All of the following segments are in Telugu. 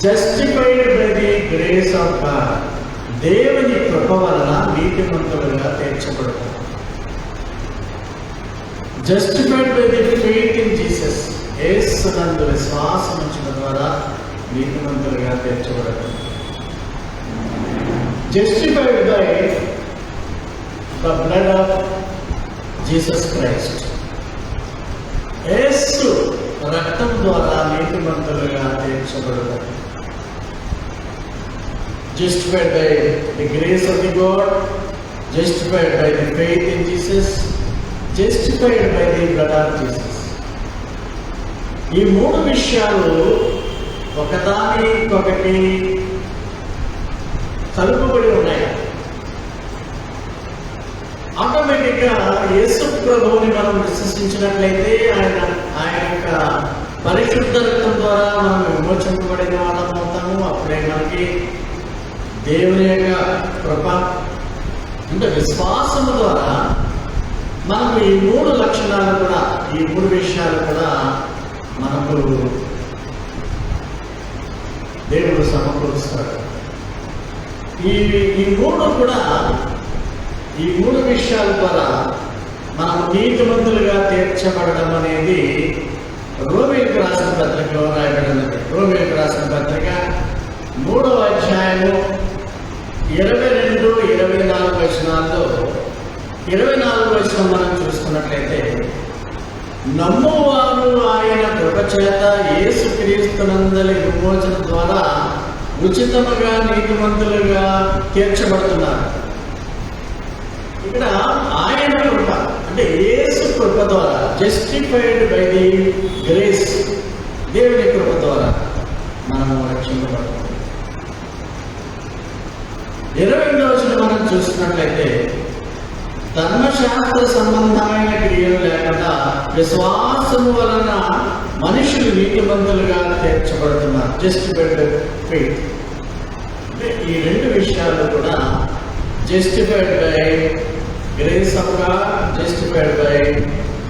Justified by the grace of God, దేవుని కృప వలన నీతిమంతులుగా తీర్చబడతాం. Justified by the faith in Jesus, యేసునందు విశ్వాసం ఉంచడం ద్వారా నీతిమంతులుగా తీర్చబడతాం. Justified by the blood of Jesus Christ, యేసు రక్తం ద్వారా నీతిమంతులుగా తీర్చబడతాం. Justified by the grace of the God, justified by the faith in Jesus, justified by the blood of Jesus. ఈ మూడు విషయాలు ఒకదానికొకటి కలుపుబడి ఉన్నాయి. ఆటోమేటిక్గా యేసు ప్రభువుని మనం విశ్వసించినట్లయితే ఆయన యొక్క పరిశుద్ధ రక్తం ద్వారా మనం విమోచింపబడిన వాళ్ళం అవుతాము. అప్పుడే మనకి దేవుని యొక్క కృప అంటే విశ్వాసము ద్వారా మనకు ఈ మూడు లక్షణాలు కూడా, ఈ మూడు విషయాలు కూడా మనకు దేవుడు సమకూరుస్తాడు. ఈ మూడు విషయాల ద్వారా మనం నీతిమంతులుగా తీర్చబడడం అనేది రోమీయులకు రాసిన పత్రికలో రాయబడినది. రోమీయులకు రాసిన పత్రిక 3వ అధ్యాయము 22, 24 వచనాల్లో 24వ వచనం మనం చూసుకున్నట్లయితే, నమ్మువారు ఆయన కృపచేత యేసుక్రీస్తునందలి విమోచన ద్వారా ఉచితముగా నీతిమంతులుగా తీర్చబడుతున్నారు. ఇక్కడ ఆయన కృప అంటే యేసు కృప ద్వారా, జస్టిఫైడ్ బై ది గ్రేస్, దేవుని కృప ద్వారా మనము రక్షించబడతాం. 22వ వచనం మనం చూసినట్లయితే, ధర్మశాస్త్ర సంబంధమైన క్రియలు లేకుండా విశ్వాసము వలన మనుషులు నీతిమంతులుగా తీర్చబడుతున్నారు. జస్టిఫైడ్ బై ఫెయిత్ అంటే ఈ రెండు విషయాలు కూడా justified by grace of God, justified by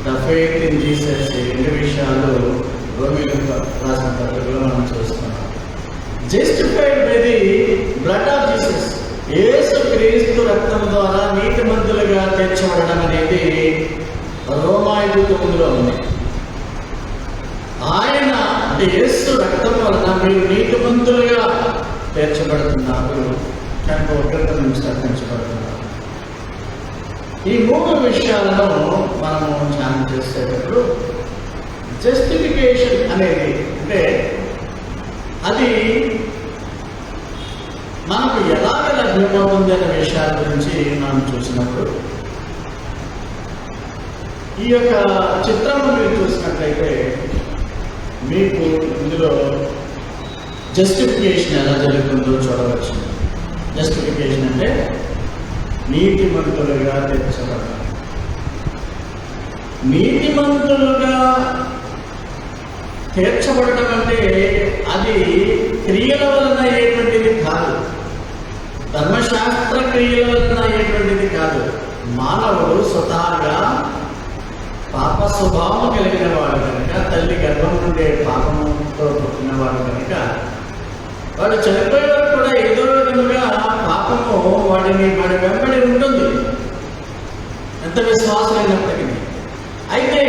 the faith in Jesus, ఈ రెండు విషయాలు రోమీయులకు రాసిన పత్రికలో మనం చూస్తున్నాం. Justified by the blood of Jesus, యేసు క్రీస్తు రక్తం ద్వారా నీతిమంతులుగా తీర్చబడడం అనేది రోమా 5:9లో ఉంది. ఆయన అంటే యేసు రక్తం వలన మీరు నీతిమంతులుగా తీర్చబడుతున్నారు, కనుక ఉగ్రత నుంచి తప్పించబడుతున్నారు. ఈ మూడు విషయాలను మనము ధ్యానం చేసేటప్పుడు జస్టిఫికేషన్ అనేది అంటే అది మనకు ఎలాగ లభ్యమవుతుంది అనే విషయాల గురించి మనం చూసినప్పుడు, ఈ యొక్క చిత్రము మీరు చూసినట్లయితే మీకు ఇందులో జస్టిఫికేషన్ ఎలా జరుగుతుందో చూడవచ్చు. జస్టిఫికేషన్ అంటే నీతిమంతులుగా తీర్చబడతారు. నీతిమంతులుగా తీర్చబడటం అంటే అది క్రియల వలన అయ్యేటువంటిది కాదు, ధర్మశాస్త్ర క్రియల వలన అయ్యేటువంటిది కాదు. మానవుడు స్వతహాగా పాప స్వభావం కలిగిన వాడు కనుక, తల్లి గర్భం నుండే పాపంతో పుట్టినవాడు కనుక, వాడు చనిపోయే వరకు కూడా ఏదో విధముగా పాపము వాడి వెంబడి ఉంటుంది, ఎంత విశ్వాసమైనప్పటికీ. అయితే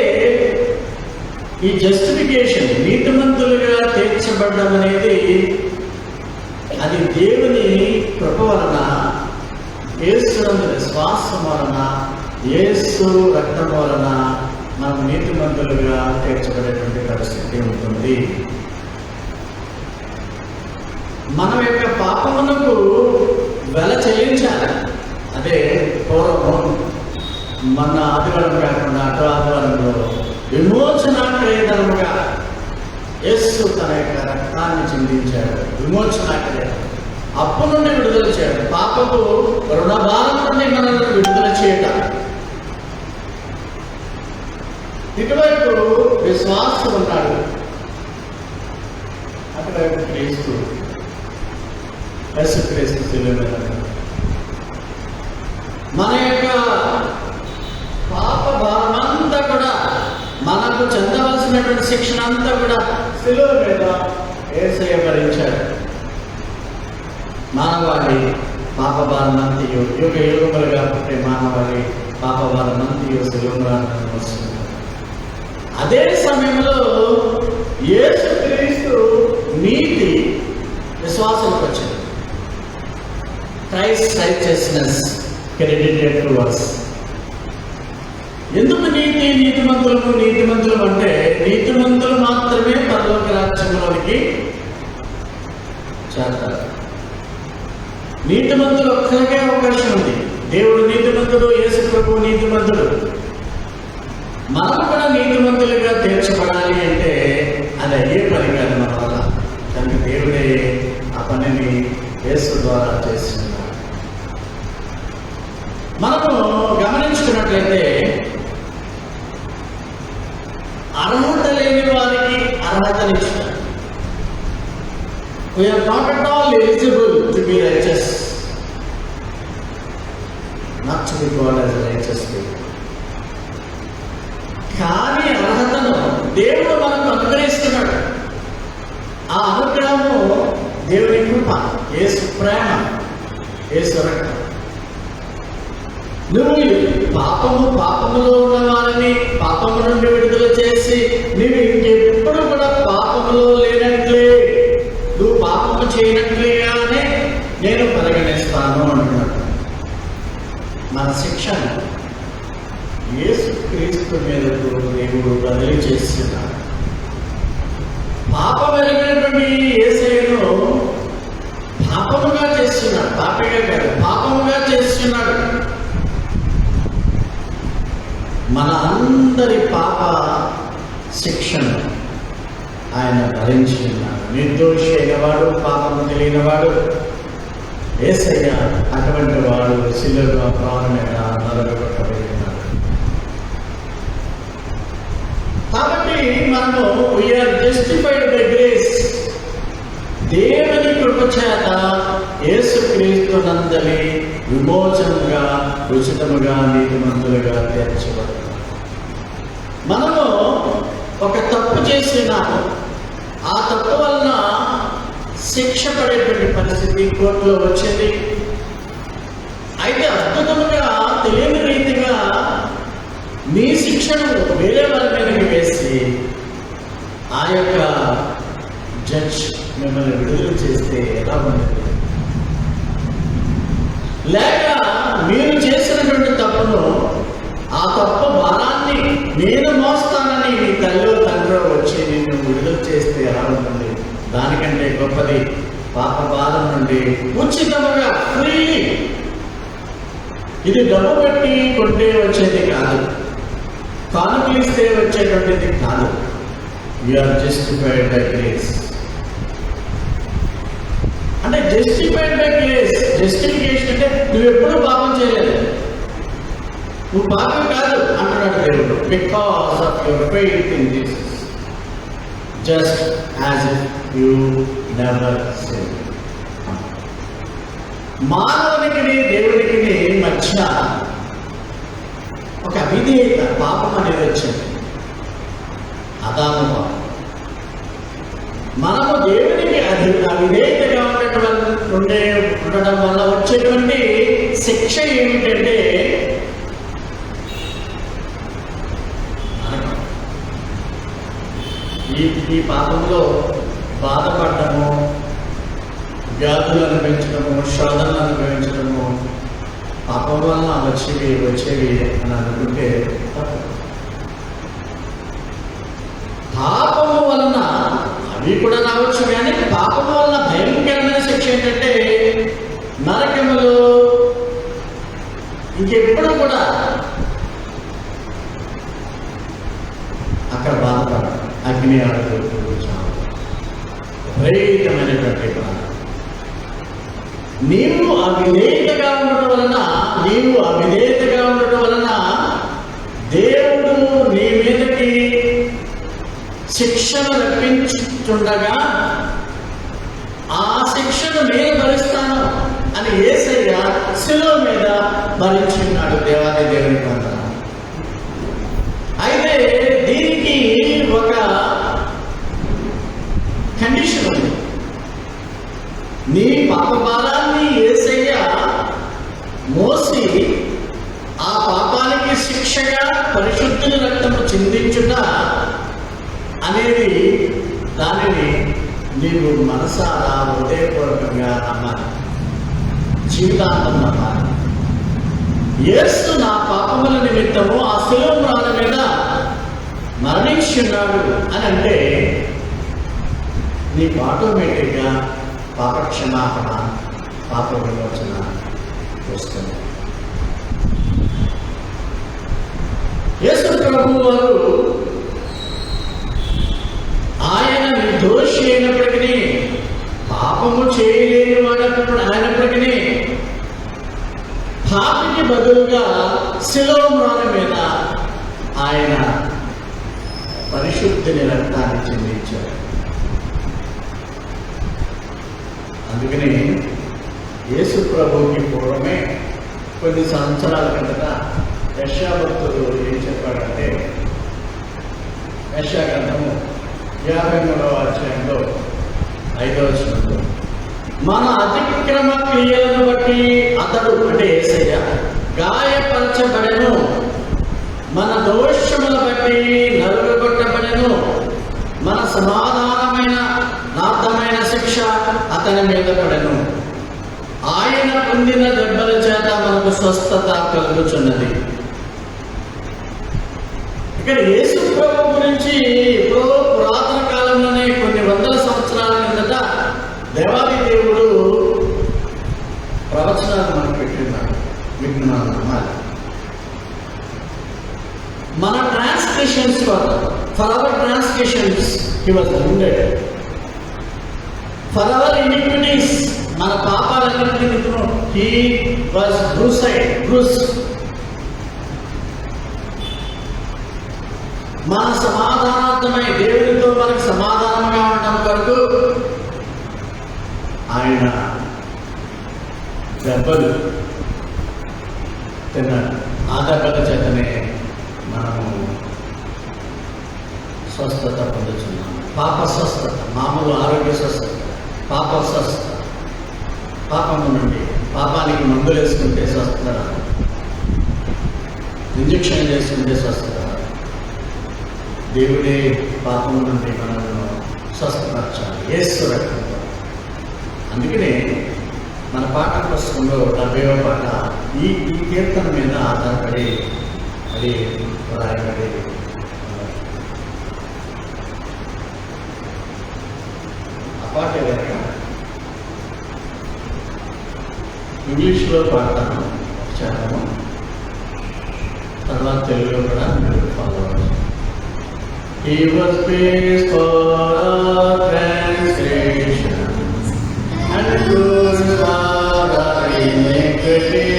ఈ జస్టిఫికేషన్, నీతిమంతులుగా తీర్చబడ్డం అనేది అది దేవుని కృప వలన, యేసునందు విశ్వాసం వలన, యేసు రక్తం వలన మనం నీతిమంతులుగా తీర్చబడేటువంటి పరిస్థితి ఉంటుంది. మన యొక్క పాపమునకు వెల చెల్లించాలి. అదే పూర్వం మన ఆదివారం కాకుండా అటు ఆదివారంలో విమోచన క్రియధనముగా యేసు తన యొక్క రక్తాన్ని చిందించాడు. విమోచన క్రియ అప్పు నుండి విడుదల చేయడం, పాపపు రుణభారం నుండి మనల్ని విడుదల చేయడం. ఇటువైపు విశ్వాసం ఉన్నాడు, అటువైపు క్రీస్తు, యేసుక్రీస్తు శిలువ మీద మన యొక్క పాప భారమంతా కూడా, మనకు చెందవలసినటువంటి శిక్షణ అంతా కూడా శిలువ మీద యేసయ్య భరించాడు. మానవాళి పాప భారమంతియు యుగ యుగములుగా పుట్టే మానవాళి పాప భారమంతియు సులువుగా వస్తుంది. అదే సమయంలో యేసుక్రీస్తు నీతి విశ్వాసంకి వచ్చింది. Christ's righteousness credited to us. ఎందుకు నీతిమంతులు అంటే నీతిమంతులు మాత్రమే పరలోక రాజ్యంలోనికి చేరతారు. నీతిమంతులు ఒక్కరికే అవకాశం ఉంది. దేవుడు నీతిమంతుడు, యేసు ప్రభువు నీతిమంతుడు. మనం కూడా నీతిమంతులుగా తీర్చబడాలి అంటే అది అయ్యే పని కాదు మన వల్ల. కానీ దేవుడే ఆ పనిని యేసు ద్వారా చేస్తున్నారు. మనము గమనించుకున్నట్లయితే అర్హత లేని వారికి అర్హతనిచ్చారు. We are not at all eligible to be righteous, not to be called as a righteous people. కానీ అర్హతను దేవుడు మనకు అనుగ్రహిస్తున్నాడు. ఆ అనుగ్రహము దేవుని కృప, యేసు ప్రేమ, యేసు రక్తం. నువ్వు పాపములో ఉన్న వారిని పాపము నుండి విడుదల చేసి నువ్వు ఇంకెప్పుడు కూడా పాపములో లేనట్లే, నువ్వు పాపము చేయనట్లేగానే నేను పరిగణిస్తాను అంటున్నాడు. మన శిక్షణ యేసుక్రీస్తు మీదకు దేవుడు బదిలీ చేస్తున్నాడు. పాపం ఎరిగినటువంటి యేసయ్యను పాపముగా చేస్తున్నాడు. పాపిగా కాదు, పాపముగా చేస్తున్నాడు. మన అందరి పాప శిక్షణ ఆయన భరించి ఉన్నాడు. నిర్దోషి అయినవాడు, పాపము తెలియనివాడు యేసయ్య. అటువంటి వాడు శిలువ ప్రాణం మీద నరకబడి ఉన్నాడు. కాబట్టి మనము వీఆర్ జస్టిఫైడ్ బై గ్రేస్. దేవుని కృప చేత యేసుక్రీస్తు నందలి విమోచనగా, ఉచితముగా, నీతిమంతులుగా తీర్చబడుతున్నాం. మనము ఒక తప్పు చేసినాము, ఆ తప్పు వలన శిక్ష పడేటువంటి పరిస్థితి కోర్టులో వచ్చింది. అయితే అద్భుతముగా తెలియని రీతిగా మీ శిక్షను వేరే వారి మీదకి వేసి ఆ యొక్క జడ్జ్ మిమ్మల్ని విడుదల చేస్తే ఎలా ఉండదు? లేక మీరు చేసినటువంటి తప్పును, ఆ తప్పు భారాన్ని నేను మోస్తానని నీ తల్లి తండ్రి వచ్చి నిన్ను విడుదల చేస్తే ఎలా ఉంటుంది? దానికంటే గొప్పది పాప భారం నుండి ఉచితముగా, ఫ్రీలీ. ఇది డబ్బు పెట్టి కొంటే వచ్చేది కాదు, కానుకలిస్తే వచ్చేటువంటిది కాదు. You are justified by grace. అంటే జస్టిఫైడ్ బై గ్రేస్, జస్టిఫికేషన్ అంటే నువ్వు ఎప్పుడూ పాపం చేయలేదు, నువ్వు పాపం కాదు అంటున్నాడు దేవుడు. Because of your faith in Jesus, just as if you never sin. మానవునికి దేవుడికి మధ్య ఒక అవిధేయత, పాపం అనేది వచ్చింది. అదాము పాపం. మనము దేవునికి అవిధేయతగా ఉండడం వల్ల వచ్చేటువంటి శిక్ష ఏమిటంటే ఈ పాపంలో బాధపడటము, వ్యాధులు అనుభవించడము, శోధనలు అనుభవించడము, పాపం వలన వచ్చేవి అని అనుకుంటే పాపము వలన అవి కూడా రావచ్చు. కానీ పాపము వలన భయంకరమైన శిక్ష ఏంటంటే నరకములో ఇంకెప్పుడు కూడా అక్కడ బాధపడ, అగ్ని ఆడుతూ విపరీతమైనటువంటి బాధ. నీవు అవిధేయతగా ఉండటం వలన దేవుడు నీ మీదకి శిక్షను రప్పించుండగా ఆ శిక్షను నేను భరిస్తాను అని యేసయ్య శిలువ మీద భరించున్నాడు. దేవాది దేవుని వల్ల. అయితే దీనికి ఒక కండిషన్ ఉంది. భారాన్ని యేసయ్య మోసి ఆ పాపానికి శిక్షగా పరిశుద్ధుని రక్తము చిందించుట అనేది దానిని నీవు మనసారా హృదయపూర్వకంగా నమ్మాలి, జీవితాంతం నమ్మాలి. యేసు నా పాపముల నిమిత్తము ఆ శిలువ మ్రాణ మీద మరణించి ఉన్నాడు అని అంటే నీకు ఆటోమేటిక్గా పాప క్షమాపణ, పాప విమోచన వస్తుంది. యేసు ప్రభు వారు ఆయన నిర్దోషి అయినప్పటికీ, పాపము చేయలేని వాడు అయినప్పటికీ పాపికి బదులుగా శిలువ మ్రాణ మీద ఆయన పరిశుద్ధిని రక్తాన్ని చెందించారు. అందుకని యేసు ప్రభువుకి పూర్వమే కొన్ని సంవత్సరాల కిందట యెషయా భక్తుడు ఏం చెప్పాడంటే, యెషయా గ్రంథము 53వ అధ్యాయంలో 5వ వచనంలో, మన అతిక్రమ క్రియలను బట్టి అతడు అంటే యేసయ్య గాయపరచబడెను, మన దోషముల బట్టి నలుగగొట్టబడెను, మన సమాధానమైన నార్థమైన శిక్ష అతని మీద పడెను, ఆయన పొందిన దెబ్బల చేత మనకు స్వస్థత కలుగుచున్నది. ఇక్కడ యేసు ప్రభు గురించి ఎప్పుడో పురాతన కాలంలోనే కొన్ని వందల సంవత్సరాల కిందట దేవాది దేవుడు ప్రవచనాలు మనకు పెట్టినాడు, వింటున్నాను నమ్మాలి. మన translations for hour translations he was wounded, for hour iniquities మన పాపాలన్నింటి నిమిత్తము హి వాజ్ బ్రూస్డ్. మన సమాధానార్థమై దేవునితో మనకు సమాధానంగా ఉండడం కొరకు ఆయన దెబ్బలు తిన్నాడు. ఆ దెబ్బల చేతనే మనము స్వస్థత పొందుతున్నాము. పాప స్వస్థత, మామూలు ఆరోగ్య స్వస్థత, పాప స్వస్థత. పాపము నుండి, పాపానికి మందులు వేసుకుంటే స్వస్థత, ఇంజక్షన్ చేసుకుంటే స్వస్థత. దేవుడే పాపము నుండి మనల్ని స్వస్థపరచాలి యేసు రక్తంతో. అందుకనే మన పాఠ పుస్తకంలో 70వ పాట ఈ కీర్తన మీద ఆధారపడి అది రాయబడి ఆ పాట ఏదైనా ఇంగ్లీష్లో పాడతాను చాలా, తర్వాత తెలుగులో కూడా మీరు ఫాలో అవ్వాలి. He was pierced for our transgressions and bruised for our iniquity,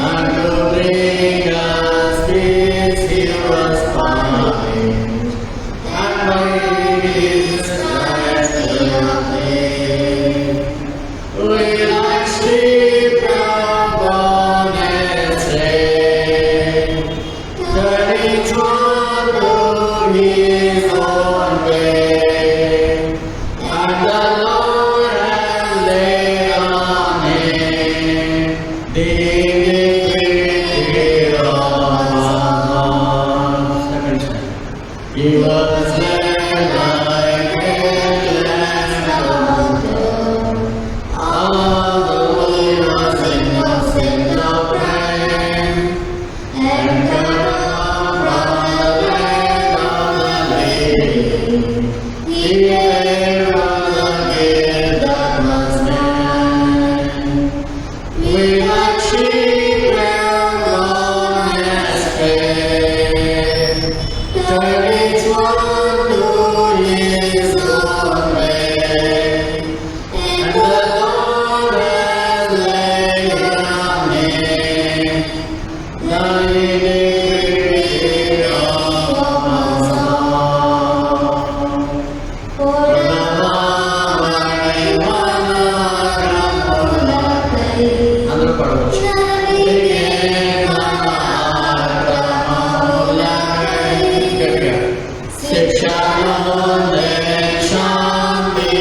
and to bring us peace He was punished, and by His stripes we are healed. We like sheep have gone astray, turning toward His own way, and the Lord has laid on Him the iniquity of us. He was led like a lamb slaughter, although He was innocent of crime, and cut off from the land of the living. He was the gift that was mine. We like sheep have gone astray, turn each one to his own way, and the Lord has laid on Him the iniquity of us all. అందరూ పాడవచ్చు. గట్టిగా. శిక్షను శాంతి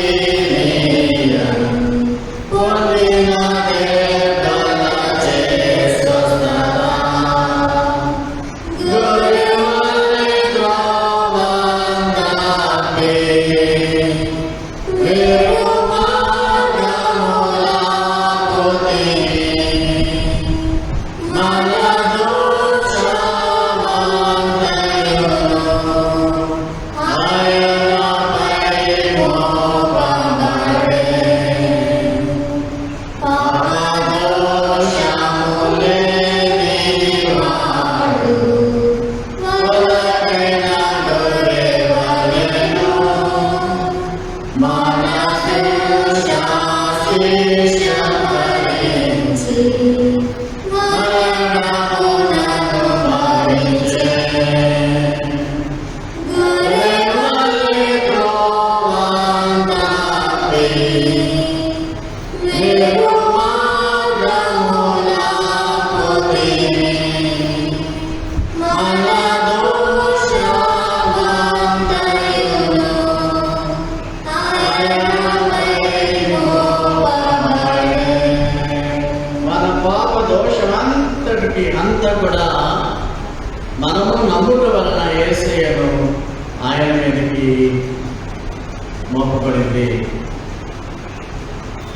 మనము నమ్ముట వలన యేసయ్యను ఆయన మీదకి మోపబడింది.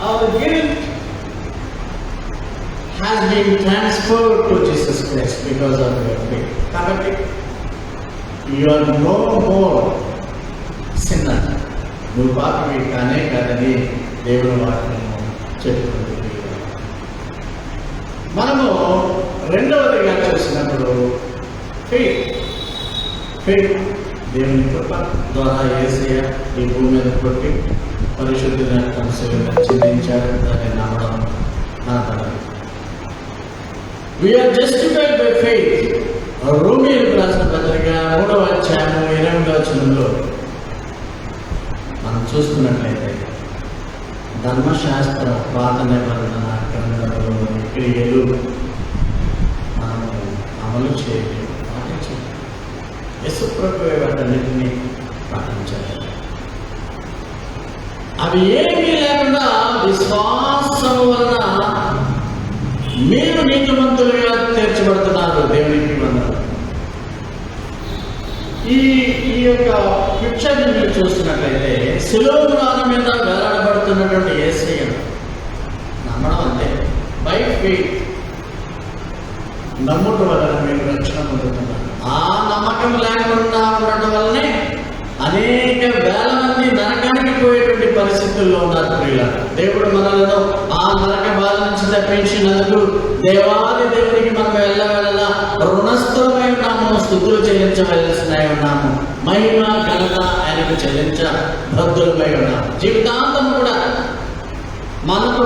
Our guilt has been transferred to Jesus Christ because of your faith. కాబట్టి you are no more sinner. నువ్వు పాపి కానే కాదని దేవుని వాక్యము చెప్పుకుంటుంది. మనము రెండవదిగా చూసినప్పుడు ఫెయిత్ దేవుని కృప ద్వారా యేసయ్య ఈ భూమి మీద కొట్టి పరిశుద్ధిని పరిశీలన చెల్లించారు. దాన్ని నమ్మడం నా తరం. We are justified by faith. రోమీయులకు రాసిన పత్రిక 3వ అధ్యాయము 8వ వచనంలో మనం చూసుకున్నట్లయితే ధర్మశాస్త్ర పాత నిబంధన గ్రంథంలోని క్రియలు మనము అమలు చేయలేదు, పాటించాలి. యేసుప్రభువే వాటన్నిటినీ పాటించాలి. అవి ఏమీ లేకుండా విశ్వాసం వలన మీరు నీతిమంతులుగా తీర్చబడుతున్నారు. దేవునికి వందనాలు. ఈ యొక్క పిక్చర్ని మీరు చూస్తున్నట్లయితే శిలువ మ్రాణం మీద వేలాడబడుతున్నటువంటి యేసయ్యను నమ్మడం అంతే. బై ఫెయిత్ నమ్ముట వలన మీరు రక్షణ పొందుతున్నారు. ఆ నమ్మకం లేకుండా ఉండటం వల్లనే అనేక వేల మంది నరకానికి పోయేటువంటి పరిస్థితుల్లో ఉన్నారు. ప్రియులారా, దేవుడు మనలను ఆ నరక బాధ నుంచి తప్పించినందుకు దేవాది దేవునికి మనం వెళ్ళవేళలా రుణస్థులమై ఉన్నాము, స్తుతులు చెల్లించవలసినై ఉన్నాము, మహిమ ఘనత ఆయనకు చెల్లించ బద్ధులమై ఉన్నాము. జీవితాంతం కూడా మనకు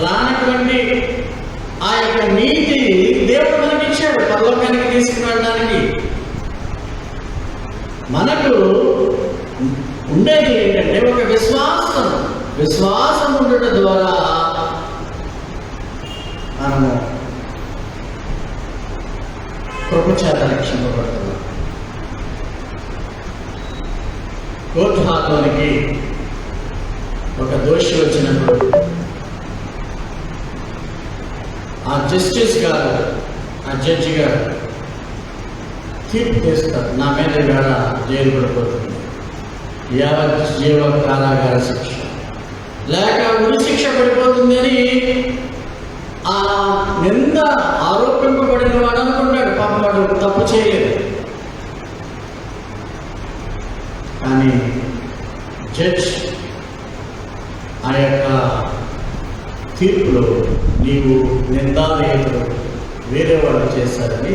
రానటువంటి ఆ యొక్క నీతి దేవుడు మనకి ఇచ్చాడు పరలోకానికి తీసుకువెళ్ళడానికి. మనకు ఉండేది ఏంటంటే ఒక విశ్వాసం ఉండటం ద్వారా మనము కృపచేత రక్షింపబడుతున్నాం. కోర్టు హాల్లోనికి ఒక దోషి వచ్చినప్పుడు ఆ జస్టిస్ గారు, ఆ జడ్జి గారు తీర్పు చేస్తారు. నా మీద వేళ జైలు పడిపోతుంది, యావజ్జీవ కారాగార శిక్ష లేక ఉరి శిక్ష పడిపోతుంది అని ఆ నింద ఆరోపింపబడిన వాడు అనుకుంటాడు. పాప వాడు తప్పు చేయలేదు. కానీ జడ్జ్ ఆ యొక్క తీర్పులో నీవు నిందాలేఖలు వేరే వాళ్ళు చేశారని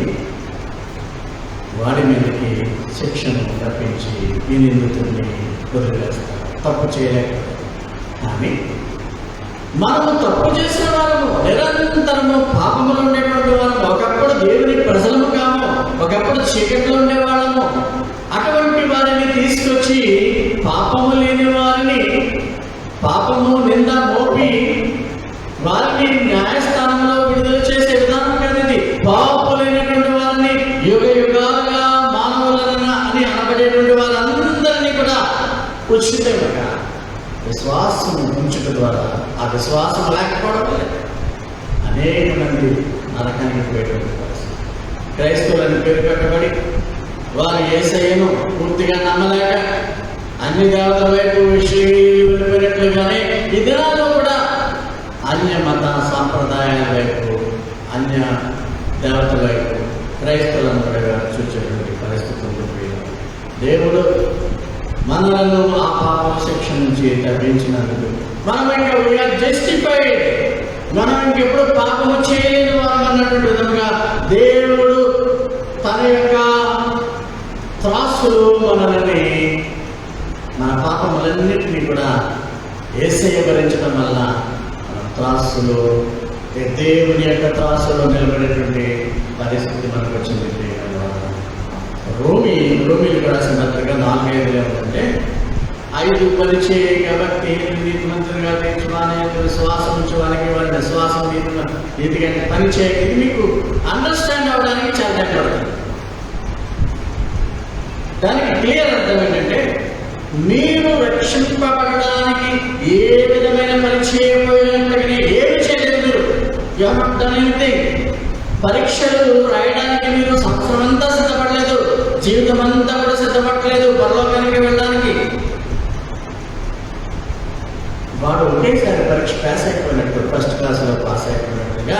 వాడి మీదకి శిక్షను తప్పించి ఈ నిందితుడిని వదిలివేస్తారు. తప్పు చేయలేక. కానీ మనము తప్పు చేసిన వాళ్ళము, నిరంతరము పాపములు ఉండేటువంటి వాళ్ళము, ఒకప్పుడు దేవుని ప్రజలము కాము, ఒకప్పుడు చీకట్లో ఉండేవాళ్ళము. అటువంటి వారిని తీసుకొచ్చి పాపము లేని వారిని పాపము నింద మోపి వారిని న్యాయస్థానంలో విడుదల చేసే విధానం కదండి. పాపులైనటువంటి వారిని యుగ యుగాలుగా మానవులన అని అనబడేటువంటి వారందరినీ కూడా ఉచితంగా విశ్వాసం ఉంచడం ద్వారా, ఆ విశ్వాసం లేకపోవడం వల్ల అనేక మంది నరకానికి పోయేటువంటి పరిస్థితి. క్రైస్తవులని పేరు పెట్టబడి వారు యేసయ్యను పూర్తిగా నమ్మలేక అన్ని దేవతల వైపు వెళ్ళిపోయినట్లుగానే ఈ దినాల్లో కూడా అన్య మత సాంప్రదాయాల వైపు, అన్య దేవతల వైపు క్రైస్తవులందరూ చూసేటువంటి పరిస్థితులు. దేవుడు మనలను ఆ పాప శిక్ష నుంచి తప్పించినందుకు మనం ఇంకా వీఆర్ జస్టిఫైడ్. మనం ఇంకెప్పుడు పాపము చేయలేని వారు అన్నటువంటి విధంగా దేవుడు తన యొక్క త్రాసులు మనల్ని, మన పాపములన్నింటినీ కూడా యేసయ్య భరించడం వల్ల త్రాసులు, దేవుని యొక్క త్రాసులో నిలబడేటువంటి పరిస్థితి మనకు వచ్చింది. రోమీయులకు రాసిన పత్రిక 4:5 ఏమంటే 5 పరిచయ కాబట్టి నీతిమంతులుగా తీర్చువాని విశ్వాసం ఉంచువానికి వారి విశ్వాసం నీతిగా పరిచయ. ఇది మీకు అండర్స్టాండ్ అవ్వడానికి చాలా టైం పడుతుంది. దానికి క్లియర్ అర్థం ఏంటంటే మీరు రక్షింపబడడానికి ఏ విధమైన పరిచయం ఏమి చేయలేదు. పరీక్షలు రాయడానికి మీరు సంవత్సరం అంతా సిద్ధపడలేదు, జీవితం అంతా కూడా సిద్ధపడలేదు పరలోకానికి వెళ్ళడానికి. వాడు ఒకేసారి పరీక్ష పాస్ అయిపోయినట్టు, ఫస్ట్ క్లాస్లో పాస్ అయిపోయినట్టుగా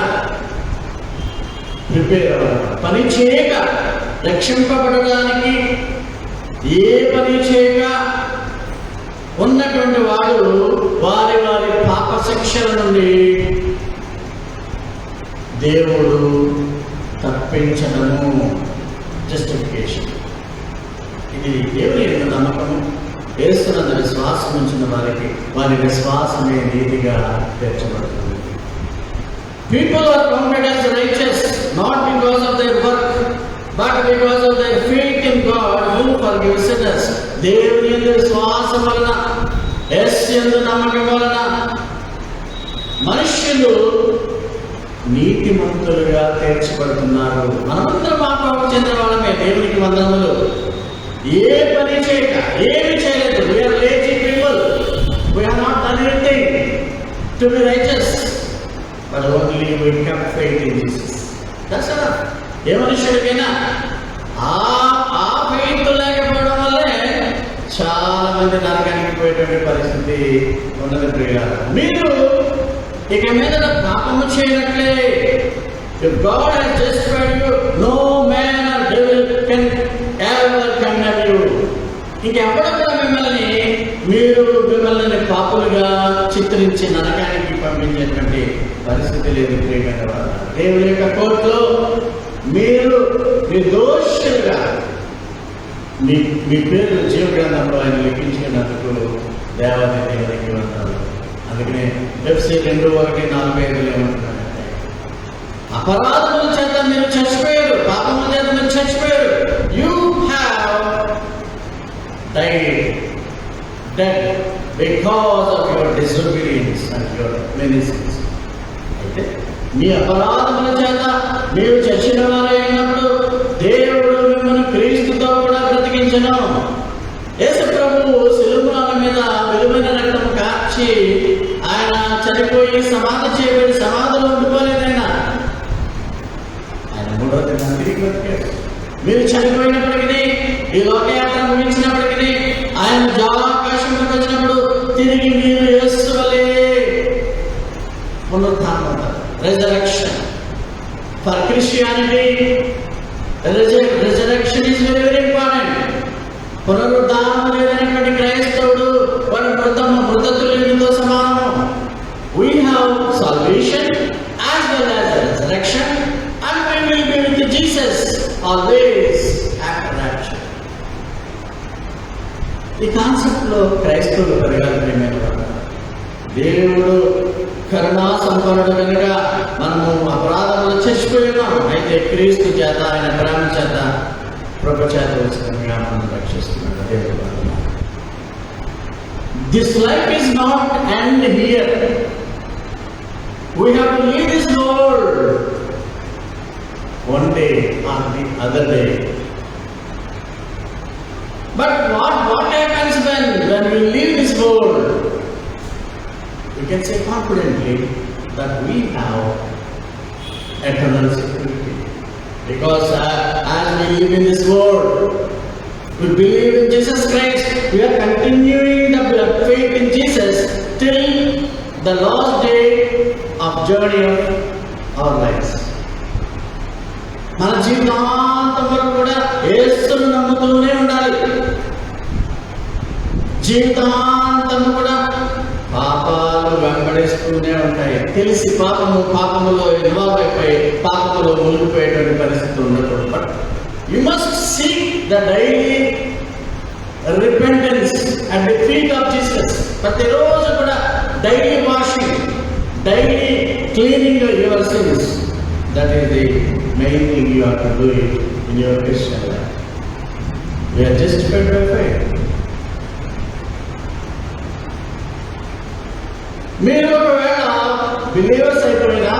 ప్రిపేర్ అవ్వాలి. పని చేయక రక్షింపబడడానికి ఏ పని చేయక ఉన్నటువంటి వాడు వారి వారి పాప శిక్షల నుండి దేవుడు తప్పించడము జస్టిఫికేషన్. ఇది దేవుని యొక్క నమ్మకము. యేసునందు విశ్వాసం ఉంచిన వారికి వారి విశ్వాసమే నీతిగా తీర్చబడుతుంది. People are counted as righteous not because of their work but because of their faith in God who forgives sinners. దేవుని యందు విశ్వాసం వలన, యేసు యందు నమ్మకం వలన మనుష్యులు నీతిమంతులుగా తీర్చబడుతున్నారు. మనమందరం పాపం చెందిన వాళ్ళమే. దేవునికి వందనములు. ఏ పని చేయక, ఏమి చేయలేదు. We are lazy people. We have not done anything to be righteous. But only we kept faith in Jesus. That's enough. ఏ మనుషుడికైనా ఆ ఫెయిత్ లేకపోవడం వల్లే చాలా మంది నరకానికి పోయేటువంటి పరిస్థితి ఉన్నది. ప్రియులారా, మీరు ఇక మీద పాపము చేయనట్లే. If God has justified you, no man or devil can ever condemn you. ఇంకెప్పుడు కూడా మిమ్మల్ని పాపులుగా చిత్రించి నరకానికి పంపించేటువంటి పరిస్థితి లేదు. ప్రియమైన వారు, దేవుని యొక్క కోర్టులో మీరు నిర్దోషులుగా మీ పేరు జీవ గ్రంథంలో ఆయన లిఖించినందుకు దేవాది దేవునికి వందనాలు. అందుకనే ఎఫ్ఎస్సీ 2:1-4 ఏమంటున్నారంటే, అపరాధముల చేత మీరు చచ్చిపోయారు, పాపముల చేత మీరు చచ్చిపోయారు. You have died because of your disobedience and your many since. అయితే మీ అపరాధముల చేత మీరు చచ్చిన వారైనప్పుడు దేవుడు మిమ్మల్ని క్రీస్తుతో కూడా బ్రతికించను. యేసు ప్రభువు శిలువ మీద విలువైన రక్తం కార్చి ఆయన చనిపోయి సమాధి చేయబడి సమాధిలో ఉండిపోలేదు. ఆయన 3వ దినాన తిరిగి బ్రతికాడు. మీరు చనిపోయినప్పటికీ, ఈ లోకయాత్ర ముగించినప్పటికీ, ఆయన జలాకాశంలోకి వచ్చినప్పుడు తిరిగి మీరు యేసు వలె పునరుత్థానం, resurrection. For Christianity resurrection is very very important. పునరుద్ధానం లేదనేటువంటి క్రైస్తవుడు వారి మృతతుల్యునితో సమానము. We have salvation as well as resurrection and we will be with Jesus always after rapture. ఈ కాన్సెప్ట్ లో క్రైస్తవులు పెరగాలి. ప్రియమైన వారు, దేవుడు కరుణా సంపన్నుడు కనుక మనము అపరాధంలో చచ్చిపోయినాం. అయితే క్రీస్తు చేత, ఆయన ప్రేమ చేత, కృప చేత ఉచితంగా మనం రక్షిస్తున్నాడు. దేవుడు this life is not end here. We have to leave this world one day or the other day. But what happens when we leave this world? We can say confidently that we have eternal security. Because as we live in this world, we believe in Jesus Christ. We are continuing the faith in Jesus till the last day of journey of our lives. మన జీవితాంతం వరకు కూడా యేసును నమ్ముతూనే ఉండాలి. జీవితాంతం కూడా పాపాలు వెంబడిస్తూనే ఉంటాయి. తెలిసి పాపములో ఇన్వాల్వ్ అయిపోయి పాపములో మునిగిపోయేటువంటి పరిస్థితి ఉండకూడదు. But you must seek the daily repentance at the feet of Jesus. ప్రతిరోజు కూడా daily washing, daily cleaning your sins. That is the main thing you have to do it in your Christian life. We are justified by faith. మీరు ఒకవేళ బిలీవర్స్ అయిపోయినా,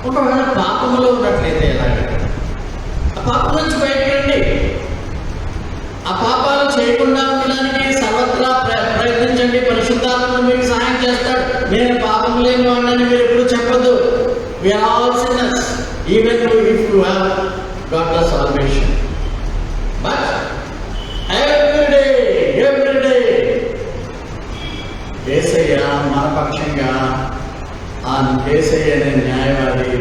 ఒకవేళ పాపములో ఉన్నట్లయితే ఎలాగ? ఆ పాపం నుంచి బయటకండి. ఆ పాపాలు చేయకుండా ఉండడానికి సర్వత్రా ప్రయత్నించండి. పరిశుద్ధాత్మ మీకు సహాయం చేస్తాడు. నేను పాపం లేని వాడిని మీరు ఎప్పుడు చెప్పొద్దు. We are all sinners, even if you have got the salvation. But every day, యేసయ్య మన పక్షంగా ఆ యేసయ్య అనే న్యాయవాది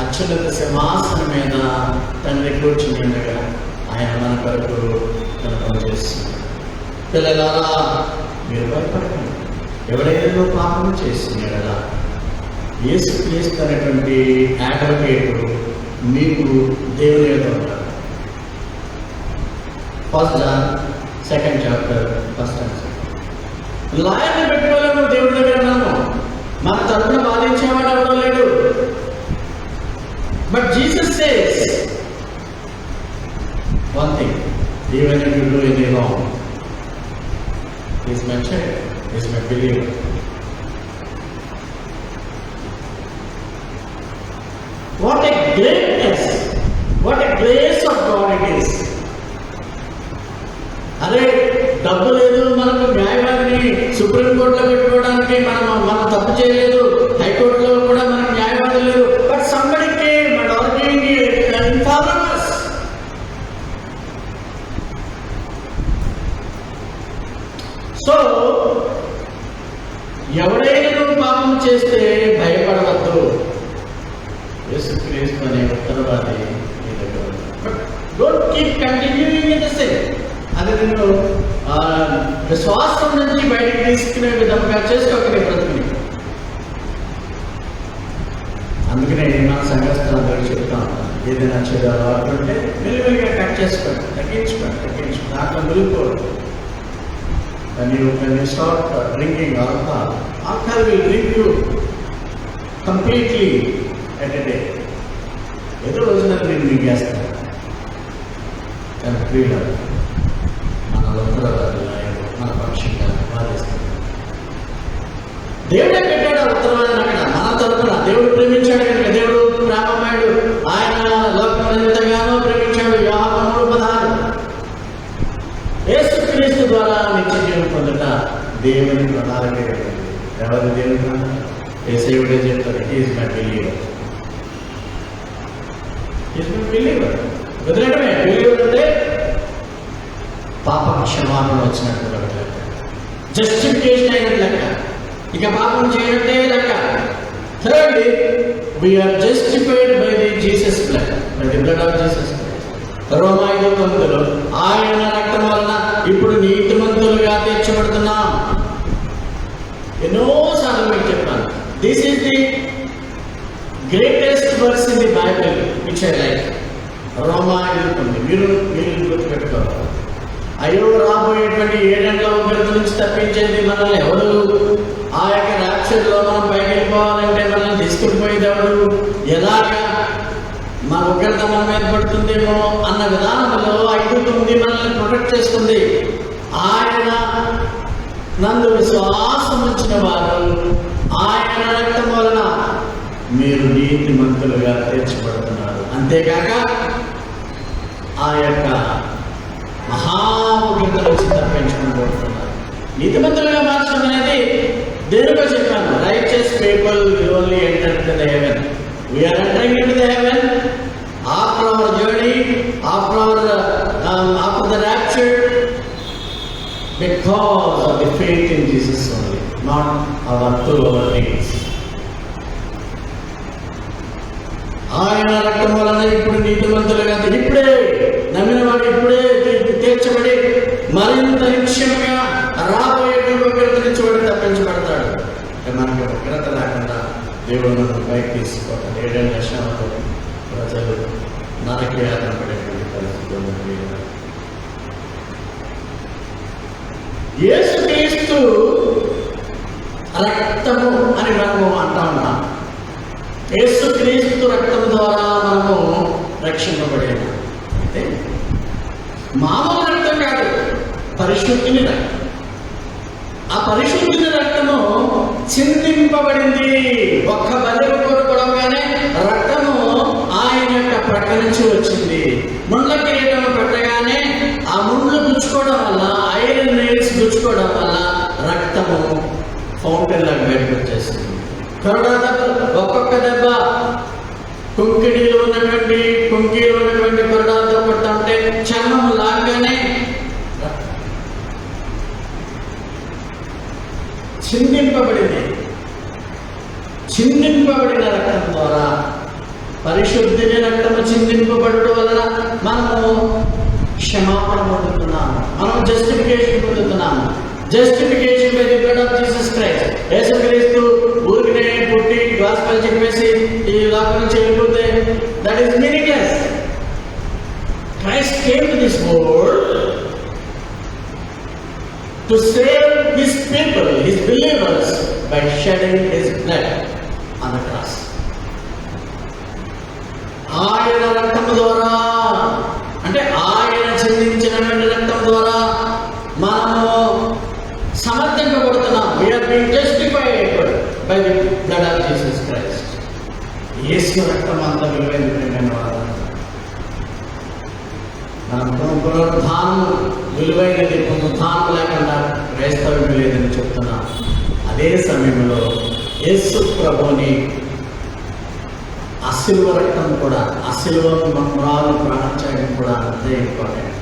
అత్యున్నత సింహాసనం మీద తండ్రి కూర్చుని ఉండగా ఆయన మన కొరకు తన పనిచేస్తుంది. పిల్లలారా, మీరు భయపడకండి. ఎవరైనా పాపం చేస్తున్నారా, యేసుక్రీస్తు అనేటువంటి అడ్వకేటు మీకు దేవుని యొక్క ఉంటారు. 1 John 2nd chapter 1st and 2nd. లాయర్ని పెట్టుకోలేము దేవుడి దగ్గర ఉన్నాము. మన తరపున బాధించేవాడు ఎవడో లేడు. But Jesus says one thing, even if you do any wrong, he is my child, he is my believer. What a greatness, what a grace of God it is. అదే డబ్బు లేదు, మనకు న్యాయవాదిని సుప్రీంకోర్టులో పెట్టుకోవడానికి మనం తప్పు చేయలేదు, హైకోర్టులో కూడా మనకు న్యాయవాది లేదు. But somebody came and arguing in favour of us. So ఎవరైనా పాపం చేస్తే భయపడవద్దు. యేసుక్రీస్తు అనే ఉత్తరవాది మీ దగ్గర ఉంది. But don't keep continuing in the same. అది నేను విశ్వాసం నుంచి బయటకు తీసుకునే విధంగా చేసుకోకనే బ్రతుకుని. అందుకనే మన సంఘస్థలందరూ చెప్తా ఉంటాను, ఏదైనా చెడు అలవాటు ఉంటే మెల్లిమెల్లిగా కట్ చేసుకోండి, తగ్గించుకోండి. దాంట్లో మునిగిపోవద్దు. When you start drinking alcohol will drink you completely at a day. ఏదో రోజున నేను మింగేస్తాను. కానీ ప్రియుల మన ఉత్తరవాదులు మన పక్షంగా బాధిస్తాడు. దేవుడే పెట్టాడు ఆ ఉత్తరవాదిని అక్కడ మన తరపున. దేవుడు ప్రేమించాడు కనుక, దేవుడు ప్రేమమయుడు, ఆయన లోకం ఎంతగానో ప్రేమించాడు. యోహాను 3:16. యేసుక్రీస్తు ద్వారా నిత్య జీవం పొందట దేవుని ప్రణాళిక. ఎవరి దేవుని ప్రణాళిక? యేసయ్యుడే చెప్తాడు, ఈజ్ మై బిలీవర్. వదిలేటమే బిలీవర్ అంటే పాప క్షమాపణ వచ్చినట్టు లెక్క, జస్టిఫికేషన్ అయినట్టు లెక్క, ఇక పాపం చేయనట్టే లెక్క. Third, we are justified by the Jesus blood, by the blood of Jesus. రోమా 5:9 ఆయన రక్తం వలన ఇప్పుడు నీతిమంతులుగా తీర్చబడుతున్నాం. ఎన్నోసార్లు మీకు చెప్పాను, this is the greatest verse in the Bible which I like. రోమా 5:9 మీరు గుర్తుపెట్టుకోవాలి. అయ్యో, రాబోయేటువంటి 7 ఉగ్రత నుంచి తప్పించేది మనల్ని ఎవరు? ఆ యొక్క రాక్షసులో మనం పైకి వెళ్ళిపోవాలంటే మనల్ని తీసుకుపోయేది ఎవరు? ఎలాగా మన ఉగ్రత మన మీద పడుతుందేమో అన్న విధానంలో 5:9 మనల్ని ప్రొటెక్ట్ చేస్తుంది. ఆయన నందు విశ్వాసం ఉంచిన వారు ఆయన రక్తం వలన మీరు నీతిమంతులుగా తీర్చబడుతున్నారు. అంతేకాక ఆ యొక్క మహా ఉగ్రత నుంచి తప్పించుకోబోతున్నారు. నీతిమంతులుగా మార్చడం అనేది దేనికో చెప్పాను. Righteous people will only enter into the haven. We are entering into the heaven after our journey, after the rapture, because of the faith in Jesus only, not through our deeds. ఆయన రక్తం వలన ఇప్పుడు నీతిమంతులుగా, ఇప్పుడే నమ్మిన వాడు ఇప్పుడే తీర్చబడి మరింత నిశ్చయంగా రాబోయే ఉగ్రత నుంచి వాడు తప్పించబడతాడు. మనకి ఉగ్రత లేకుండా దేవుడు నన్ను పైకి తీసుకోవాలి. 7 లక్షలతో ప్రజలు నరకయాతన పడేటువంటి పరిస్థితులు. యేసుక్రీస్తు రక్తము అని మనము అంటా ఉన్నాం. యేసుక్రీస్తు రక్తం ద్వారా మనము రక్షింపబడేది. అయితే మామూలు రక్తం కాదు, పరిశుద్ధిని రక్తం. ఆ పరిశుద్ధిని రక్తము చిందింపబడింది. ఒక్క బలి కొరవగానే రక్తము ఆయన యొక్క ప్రక్క నుంచి వచ్చింది. ముళ్ళ కిరీటం పెట్టగానే ఆ ముళ్ళు గుచ్చుకోవడం వల్ల, ఐరన్ నెయిల్స్ గుచ్చుకోవడం వల్ల రక్తము ఫౌంటైన్ లాగా బయటకు వచ్చేసింది. తర్వాత ఒక్క ఒక్కొక్క దెబ్బ కుంకీలో ఉన్నటువంటి కొరడాలతో కొట్టుంటే చర్మం లాగానే చిందింపబడిన రక్తం ద్వారా, పరిశుద్ధిని రక్తము చిందింపబడటం వలన మనము క్షమాపణ పొందుతున్నాము, మనం జస్టిఫికేషన్ పొందుతున్నాము. Justification by the blood of Jesus Christ. యేసుక్రీస్తు ఊరికినే పుట్టి గాస్పెల్ చెప్పేసి ఈ లోకం నుంచి వెళ్ళిపోతే that is meaningless. Christ came to this world to save his people, his believers, by shedding his blood on the cross. ఆయన రక్తము ద్వారా, అంటే ఆయన చెందించినటువంటి రక్తం ద్వారా మనము సమర్థింపబడుతున్నాం. We are being justified by the blood of Jesus Christ. యేసు రక్తం అంత విలువైన వారు. పునరుద్ధానం విలువైనది, పునరుద్ధానం లేకుండా క్రైస్తవ్యం లేదని చెప్తున్నా. అదే సమయంలో యేసు ప్రభుని అశిలువ రక్తం కూడా, అశిలువ మరణాలు ప్రాణం చేయడం కూడా అంతే ఇంపార్టెంట్.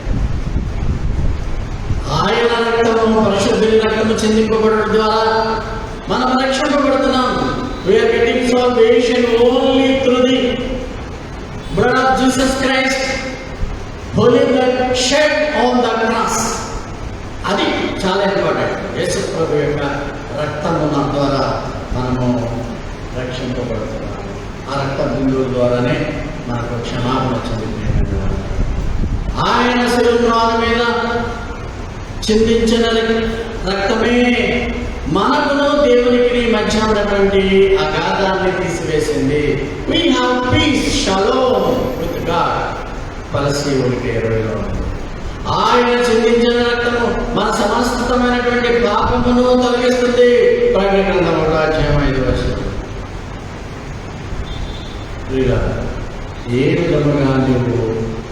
ఆయన రక్తము, పరిశుద్ధుని రక్తము చెందింపబడడం ద్వారా మనం రక్షింపబడుతున్నాం. We are getting salvation only through the blood of Jesus Christ, holy blood shed on the cross. అది చాలా ఇంపార్టెంట్. యేసు ప్రభు యొక్క రక్తము ద్వారా మనము రక్షింపబడుతున్నాము. ఆ రక్త బిందువుల ద్వారానే మనకు క్షమాపణ చెందింది. ఆయన శిలువ మీద చిందించిన రక్తమే మనకును దేవునికి మధ్య ఉన్నటువంటి అగాధాన్ని తీసివేసింది. We have peace, shalom with God. ఫలిస్తీయులకి 20లో ఆయన చిందించిన రక్తము మన సమస్తమైనటువంటి పాపమును తొలగిస్తుంది. ప్రకటన గ్రంథం 1:5. ఏ విధముగా నువ్వు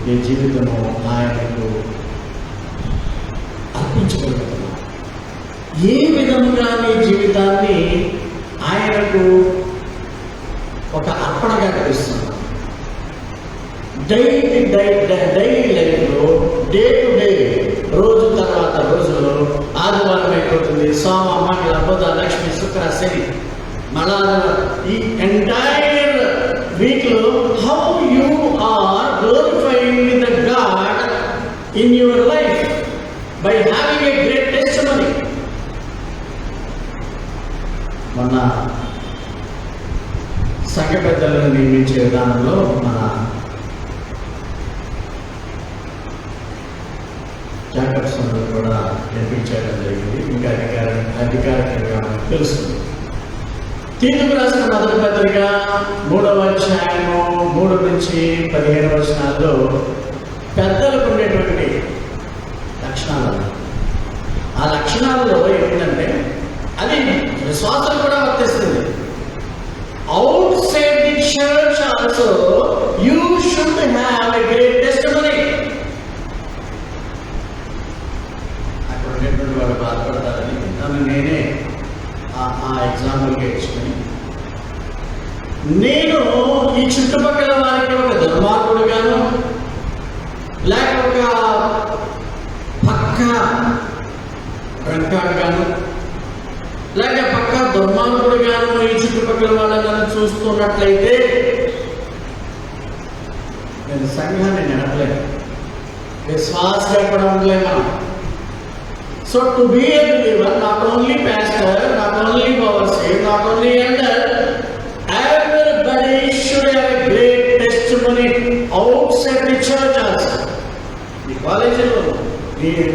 నీ జీవితము ఆయనకు అర్పించగలుగుతున్నావు? ఏ విధముగా నీ జీవితాన్ని ఆయనకు ఒక అర్పణగా కలుస్తున్నావు? డైలీ లైఫ్లో, డే టు డే, రోజు తర్వాత రోజులో ఆదివారం అయిపోతుంది, సోమ, మంగళ, బుధ, లక్ష్మి, శుక్ర, శని, మళ్ళా ఈ ఎంటైర్ వీక్లో how you are glorifying the God in your life by having a great testimony. మొన్న సంఘ పెద్దలను నియమించే విధానంలో మన జాకబ్సన్ కూడా నేర్పించడం జరిగింది. ఇంకా అధికారికంగా మనకు తెలుస్తుంది. తీతుకు రాసిన మొదటి పత్రిక 3వ అధ్యాయము 3 నుంచి 15 వచనాల్లో పెద్దలకు ఉండేటువంటి లక్షణాలు. ఆ లక్షణాలలో ఏంటంటే అది విశ్వాసం కూడా వర్తిస్తుంది. Out side the church also you should have a great testimony. అక్కడ ఉండేటువంటి వాళ్ళు బాధపడతారని నన్ను నేనే ఆ ఎగ్జాంపుల్గా ఇచ్చుకొని, నేను ఈ చుట్టుపక్కల వారికి ఒక దుర్మార్గుడుగాను, లేక ఒక పక్క రంకాడుగాను, లేక పక్క దుర్మార్గుడుగాను ఈ చుట్టుపక్కల వాళ్ళని చూస్తున్నట్లయితే నేను సంఘాన్ని నడపలేను, విశ్వాసగా కూడా ఉండలేము మనం. So to be a believer, not only pastor, not only overseer, not only elder, everybody should have a great testimony outside the church also. ఈ కాలేజీలో,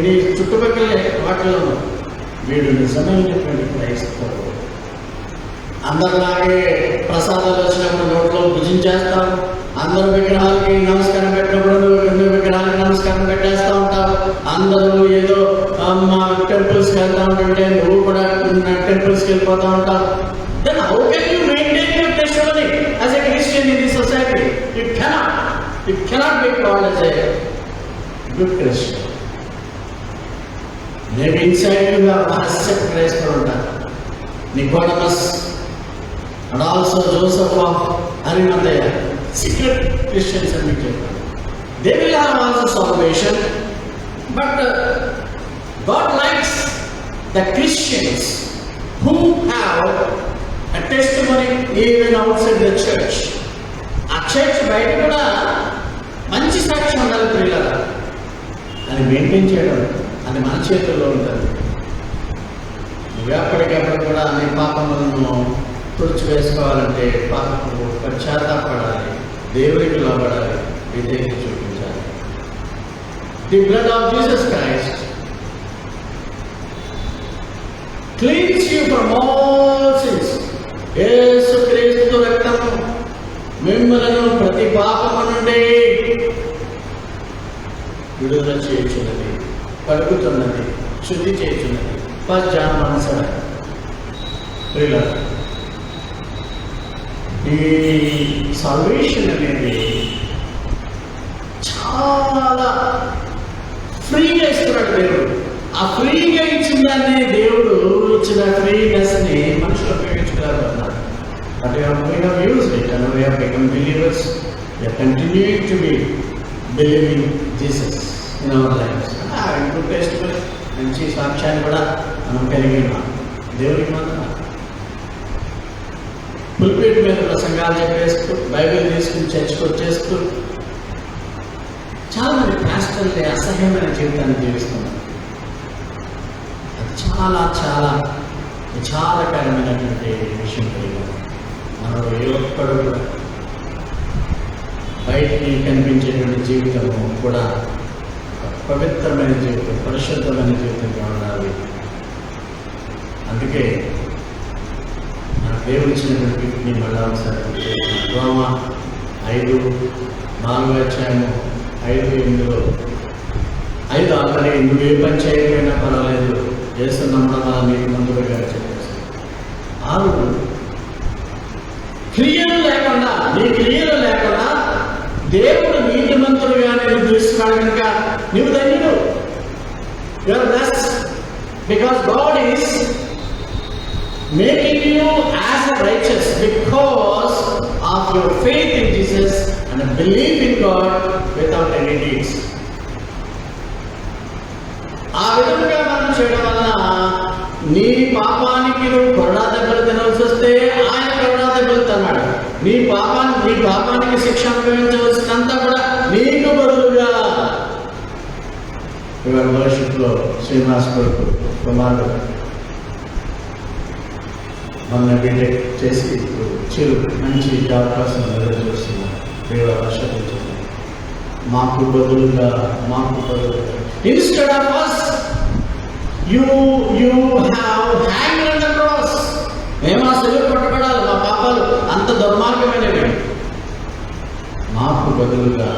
నీ చుట్టుపక్కల వాటిలో వీడు నిజమైనటువంటి క్రైస్తవుడు. అందరిలాగే ప్రసాదాలు వచ్చినప్పుడు నోట్లో భుజించేస్తాం. అందరూ విగ్రహాలకి నమస్కారం పెట్టినప్పుడు నువ్వు విగ్రహాలకి నమస్కారం పెట్టేస్తూ ఉంటావు. అందరూ ఏదో టెంపుల్స్కి వెళ్తా ఉంటుంటే నువ్వు కూడా టెంపుల్స్కి వెళ్ళిపోతూ ఉంటావు. Then how can you maintain your testimony as a Christian in the society? It cannot be called as a good Christian. నేను ఇన్సైడ్ రహస్య క్రైస్తవుడు ఉంటాను. Nicodemus and also Joseph of Arimathea, secret Christians అని మీకు చెప్పాను. They will have also salvation, but God likes the Christians who have a testimony even outside the church. ఆ చర్చ్ బయట కూడా మంచి సాక్ష్యం ఉండాలి ప్రియులారా. అది మెయింటైన్ చేయడం అది మన చేతుల్లో ఉంటుంది. నువ్వు ఎప్పటికెప్పుడు కూడా నీ పాపములను తుడిచివేసుకోవాలంటే పాపము పశ్చాత్తాపడాలి, దేవునికి లోబడాలి, విధేయత చూపించాలి. The blood of Jesus Christ cleans you from all sins. యేసుక్రీస్తు రక్తము మిమ్మలను ప్రతి పాపము నుండి విడుదల చేయుచున్నది, కడుగుతున్నది, శుద్ధి చేయుచున్నది. First John 1:7. ప్రియులారా, ఈ సాల్వేషన్ అనేది చాలా ఫ్రీగా ఇస్తున్నాడు దేవుడు. ఆ ఫ్రీగా ఇచ్చిన దాన్ని దేవుడు ఇచ్చిన ఫ్రీనెస్ని మనుషులు ఉపయోగించుకోవాలి అన్నారు. But we have used it and we have become believers. We are continuing to be believing Jesus in our lives. ఇంకో టెస్ట్ మంచి సాక్ష్యాన్ని కూడా మనం కలిగి ఉన్నాం. దేవుడికి మాత్రం పుల్పిట్ మీద ప్రసంగాలు చెప్పేస్తూ బైబిల్ తీసుకుని చర్చకు వచ్చేస్తూ చాలా మంది పాస్టర్లే అసహ్యమైన జీవితాన్ని జీవిస్తున్నారు. చాలా చాలా విచారకరమైనటువంటి విషయం కలిగి మనం ఏ ఒక్కడు కూడా బయటికి కనిపించేటువంటి జీవితము కూడా పవిత్రమైన జీవితం, పరిశుద్ధమైన జీవితంగా ఉండాలి. అందుకే మన దేవుడు ఇచ్చినటువంటి గిఫ్ట్ని మళ్ళా ఒకసారి రోమా 5:4, 5 ఆఖరి నువ్వు ఏ పని చేయకపోయినా పర్వాలేదు, యేసు నమ్మడం వల్ల నీకు మందులుగా చెప్పేసి 6 క్రియలు లేకుండా, నీ క్రియలు లేకుండా దేవుడు నీతి మంతులుగా నేను చూస్తున్నాడు కనుక నీవు ధన్యుడు. You are blessed because God is making you as a righteous because of your faith in Jesus and believe in God without any deeds. ఆ విధంగా మనం చేయడం వల్ల నీ పాపానికి నువ్వు కొరడా దెబ్బలు తినవలసి వస్తే ఆయన కొరడా దెబ్బలు తిన్నాడు. నీ పాపానికి శిక్ష అనుభవించవలసినంతా కూడా నీకు బదులుగా. ఇవాళ భవిష్యత్తులో శ్రీనివాస్ కొడుకు కుమారుడు మొన్న బీటెక్ చేసి మంచి జాబ్ కోసం ఎదురు చూస్తున్నాడు. దేవుడు ఆశీర్వదించాడు. మాకు బదులుగా instead of us you have hanged on the cross. మేము ఆ శిలువ పట్టబడాలి. మా పాపాలు అంత దుర్మార్గమైనవి. మాకు బదులుగా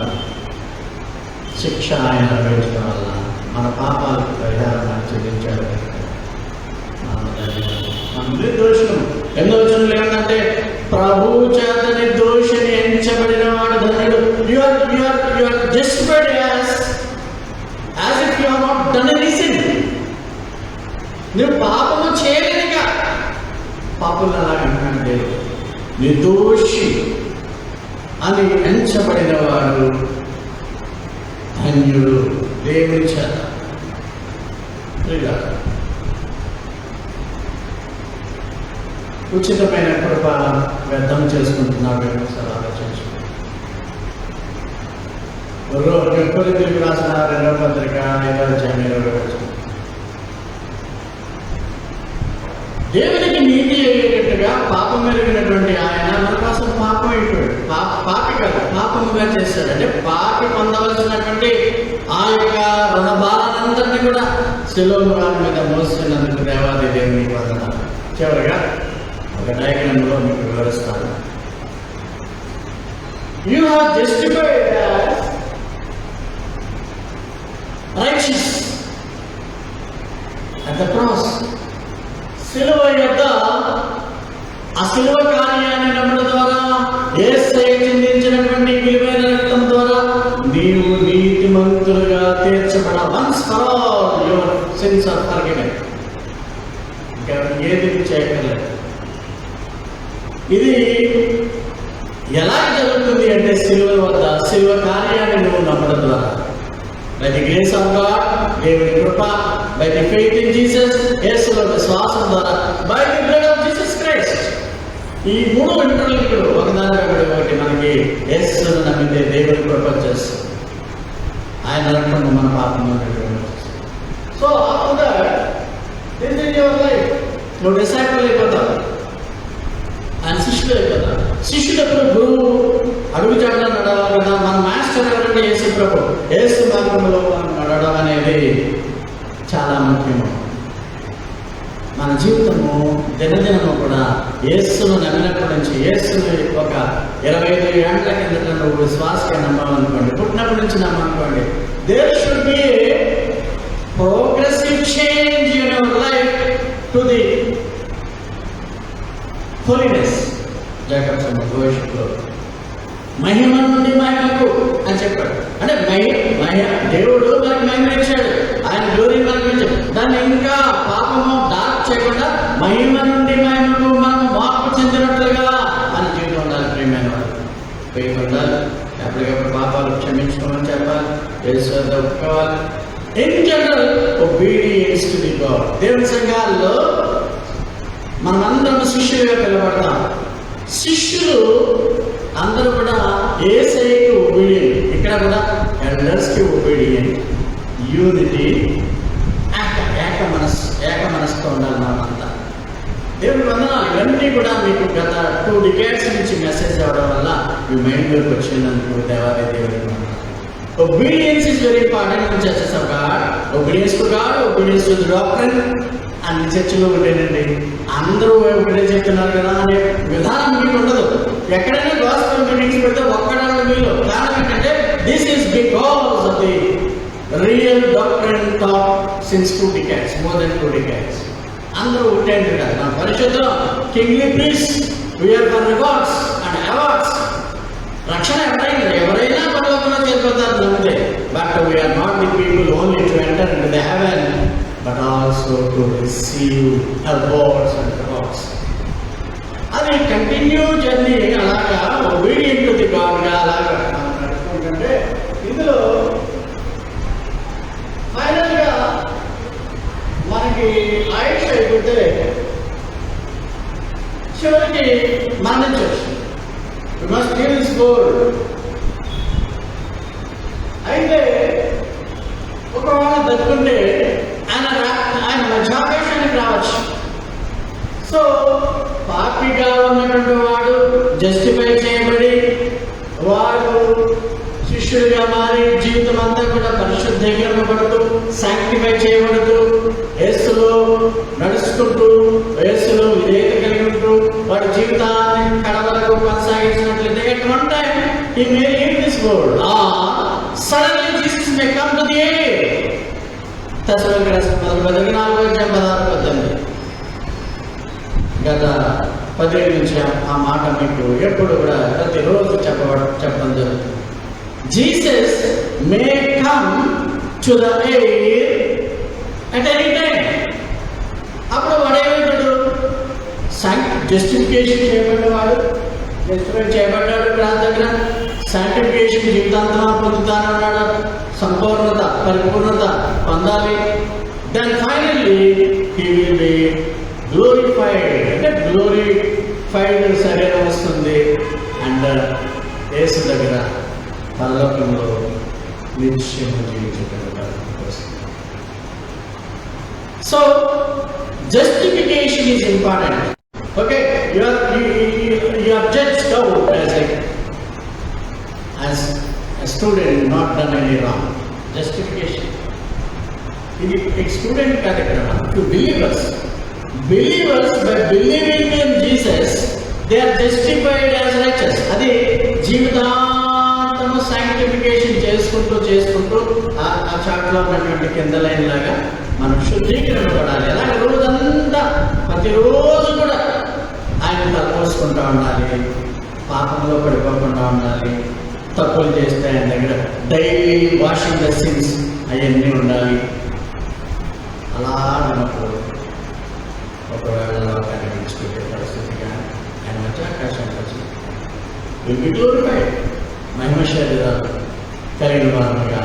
శిక్ష ఆయన అనుభవించడం వల్ల మన పాపాలకు పరిహారం చెల్లించాడు. మన నిర్దోషం ఎన్నో వచనంలో ఏమంటే ప్రభువు చేత నిర్దోషిని ఎంచబడిన వాడు ధన్యుడు. You are justified as if you have not done any sin. నువ్వు పాపము చేయలేదుగా. పాపలు అలాగంటున్నాడు దేవుడు. నిర్దోషి అని ఎంచబడిన వాడు ధన్యుడు దేవుని చేత. ఉచితమైన కృప వ్యర్థం చేసుకుంటున్నాడు. ఒకసారి ఆలోచించు. కొరింథీయులకు రాసిన 2వ పత్రిక 5వ అధ్యాయం 20వ వచనం. దేవునికి నీతి అయ్యేటట్టుగా పాపం మెరిగినటువంటి ఆయన మన కోసం పాపం అయిపోయాడు. పాపి కాదు, పాపముగా చేశాడు. అంటే పాపి పొందవలసినటువంటి ఆ యొక్క రుణభారానందరినీ కూడా శిలువ మీద మోస్తున్నందుకు దేవాది దేవునికి వందనాలు. చివరిగా ఒక డయాగ్రామ్లో మీకు వివరిస్తాను. You have justified as righteous at the cross. సిలువ యొక్క ఆ సిలువ కార్యాన్ని నమ్మడం ద్వారా, యేసయ్య చిందించినటువంటి విలువైన రక్తం ద్వారా నీవు నీతిమంతులుగా తీర్చబడ. Once for all your sins are forgiven. ఇంకా ఏది చేయగలరు. ఇది ఎలా జరుగుతుంది అంటే శిలువ కార్యాన్ని నువ్వు నమ్మడం ద్వారా, by the grace of God, దేవుని కృప, by the faith in Jesus, యేసులో విశ్వాసం ద్వారా, by the blood of Jesus Christ. ఈ మూడు ఇంటర్లింకులు ఒకదాని ఒకటి మనకి యేసును నమ్మితే దేవుని కృప చేస్తుంది. ఆయన అనుకున్న మన పాపం. So after this is your life. నువ్వు డిసైపుల్ అయిపోతావు, ఆయన శిష్యుడు అయిపోతావు. శిష్యుడు ఎప్పుడు గురువు అడుగు జాడలో నడవాలి కదా. మన మాస్టర్ ఎవరంటే యేసు ప్రభు. యేసు మార్గంలో నడవడం అనేది చాలా ముఖ్యము. మన జీవితము దినదినము కూడా యేసును నమ్మినప్పటి నుంచి, యేసుని ఒక 25 ఏళ్ల కిందట నువ్వు విశ్వాసంగా నమ్మాలనుకోండి, పుట్టినప్పటి నుంచి నమ్మాలనుకోండి, there should be progressive change in your life to the holiness. Jacob భవిష్యత్తులో మహిమ నుండి మహిమకు అని చెప్పాడు. అంటే దేవుడు మనకి మహిమ ఇచ్చాడు, ఆయన గ్లోరీ మనకి ఇచ్చాడు. దాన్ని ఇంకా పాపము డార్క్ చేయకుండా మహిమ నుండి మహిమకు మనం మార్పు చెందినట్లుగా మన జీవితం ఉండాలి. ప్రియమైన వాళ్ళు పోయి ఉండాలి. ఎప్పటికప్పుడు పాపాలు క్షమించుకోమని చెప్పాలి, యేసు వద్ద ఒప్పుకోవాలి. In general obedience to the God. దేవుని సంఘాల్లో మనమందరం శిష్యులుగా పిలవడతాం. శిష్యులు అందరూ కూడా యేసయ్యకి ఒబీడియంట్. ఇక్కడ కూడా ఎల్డర్స్కి ఒబీడియంట్. యూనిటీ, ఏక మనసుతో ఉండాలి మనమంతా. దేవుని వందనాలు. ఇవన్నీ కూడా మీకు గత 2 decades నుంచి మెసేజ్ అవ్వడం వల్ల మీ మైండ్లోకి వచ్చినందుకు దేవాలయ దేవుని obedience is very important in churches of God. Obedience to God, obedience to the doctrine. అన్ని చర్చలు ఉండేనండి. అందరూ ఒకటే చెప్తున్నారు కదా అనే విధానం మీకు ఉండదు. ఎక్కడైనా గాస్పెల్ మీటింగ్స్ పెడితే ఒక్కడన్నా మీలో. కారణం ఏంటంటే this is because of the real doctrine taught since 2 decades, more than 2 decades. అందరూ ఉంటాయండి కదా. మన పరిశుద్ధం kingly priest, we are for rewards and awards. రక్షణ ఎవరైనా పరలోకంలో చేరిపోతారు నమ్మితే. But we are not the people only to enter into the heaven, but also to receive awards and rewards. అది కంటిన్యూ జర్నీ. అలాగా ఒబీడియంట్ టు ది గాడ్గా అలాగా మనం నడుచుకుంటుంటే ఇందులో ఫైనల్గా మనకి ఆయుష్ అయిపోతే చివరికి మరణించవచ్చు. We must give this goal. అయితే ఒకవేళ బతుకుంటే ఆయన మధ్యాకాశానికి రావచ్చు. సో పాపిగా ఉన్నటువంటి వాడు జస్టిఫై చేయబడి వాడు శిష్యుడిగా మారి జీవితం అంతా కూడా పరిశుద్ధీకరింపబడుతూ సాంక్టిఫై చేయబడుతూ యేసులో నడుచుకుంటూ యేసులో విధేయత కలిగి ఉంటూ వాడి జీవితాన్ని కడవరకు కొనసాగించినట్లయితే at one time he may leave this world, or suddenly Jesus may come to the aid. తెస్సలోనికీయులకు రాసిన 4:16 గత 15 నుంచి ఆ మాట మీకు ఎప్పుడు కూడా ప్రతిరోజు చెప్పడం జరుగుతుంది. Jesus may come to the air at any time. అప్పుడు వాడు ఏమంటాడు? జస్టిఫికేషన్ చేయబడ్డవాడు, జస్టిఫై చేయబడ్డాడు. గ్రామ దగ్గర సాంటిఫికేషన్ జీవితాంతం పొందుతానన్నాడు. సంపూర్ణత, పరిపూర్ణత పొందాలి. Then finally he will be glorified. అంటే గ్లోరిఫైడ్ శరీరం వస్తుంది. అండ్ యేసు దగ్గర పరలోకంలో నిత్యము జీవించగలగాలి. So justification is important. Okay, you are judged out as a student not done any wrong. Justification. Student kaadakada to believers by believing in Jesus they are justified as righteous. Adi జీవితాంతము sanctification చేసుకుంటూ ఆ చాట్లో ఉన్నటువంటి కింద లైన్ లాగా మనం శుద్ధీకరింపబడాలి. అలాగే రోజంతా ప్రతిరోజు కూడా ఆయన తలపోసుకుంటూ ఉండాలి, పాపంలో పడిపోకుండా ఉండాలి. తప్పులు చేస్తే ఆయన దగ్గర డైలీ వాషింగ్ ద సిన్స్ అవన్నీ ఉండాలి. అలా ఉన్నప్పుడు ఒకవేళ లోకాన్ని విడిచిపెట్టే పరిస్థితిగా ఆయన మధ్యాకాశానికి వచ్చి విల్ బి గ్లోరిఫైడ్. మహిమ శరీరాలు కలిగిన వారుగా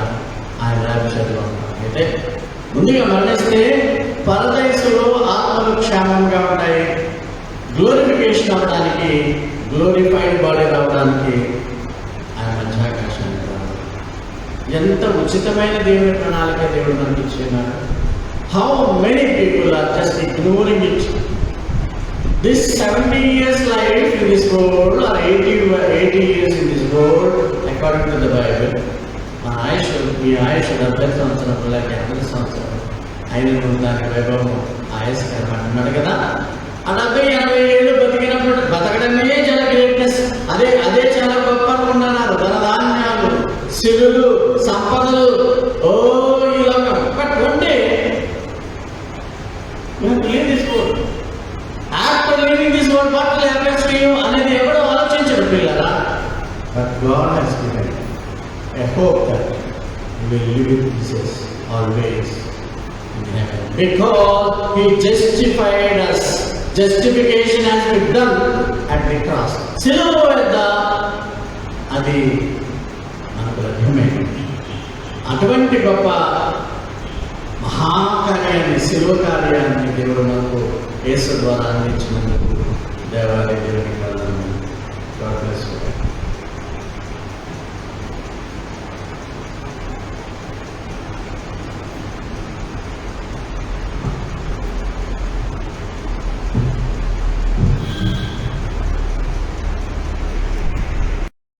ఆయన రాజ్యంలో ఉంటాం. అయితే ముందుగా మరణిస్తే పరదేశంలో ఆత్మలు క్షేమంగా ఉంటాయి. గ్లోరిఫికేషన్ అవడానికి, గ్లోరిఫైడ్ బాడీ రావడానికి ఆయన మధ్యాకాశానికి రావాలి. ఎంత ఉచితమైన దేవుని ప్రణాళిక దేవుడు మనకి ఇచ్చినాడు. How many people are just ignoring it. This 70 years life in this world or 80 years in this world according to the Bible, మీ ఆయుష్ 70 సంవత్సరాలు లేక 80 సంవత్సరాలు అయిన దానికి వైభవం ఆయుష్కరం అంటున్నాడు కదా. ఆ 70-80 ఏళ్ళు బతికినప్పుడు బతకడమే చాలా గ్రేట్నెస్. అదే చాలా గొప్ప అనుకుంటున్నారు. ధనధాన్యాలు, సిరులు, సంపదలు, ఓ ఈ లోకం. But one day leave this world. After leaving this world what will happen to you అనేది ఎవడో ఆలోచించరు పిల్లరా. But God has given a hope that we will live with Jesus always in heaven, because He justified us. Justification has been done at the cross. సిలువ వద్ద అది మనకు లభ్యమైంది. అటువంటి గొప్ప మహాకార్యాన్ని, సిలువ కార్యాన్ని దేవుడు మనకు యేసు ద్వారా అందించినందుకు దేవాలయ దేవునికి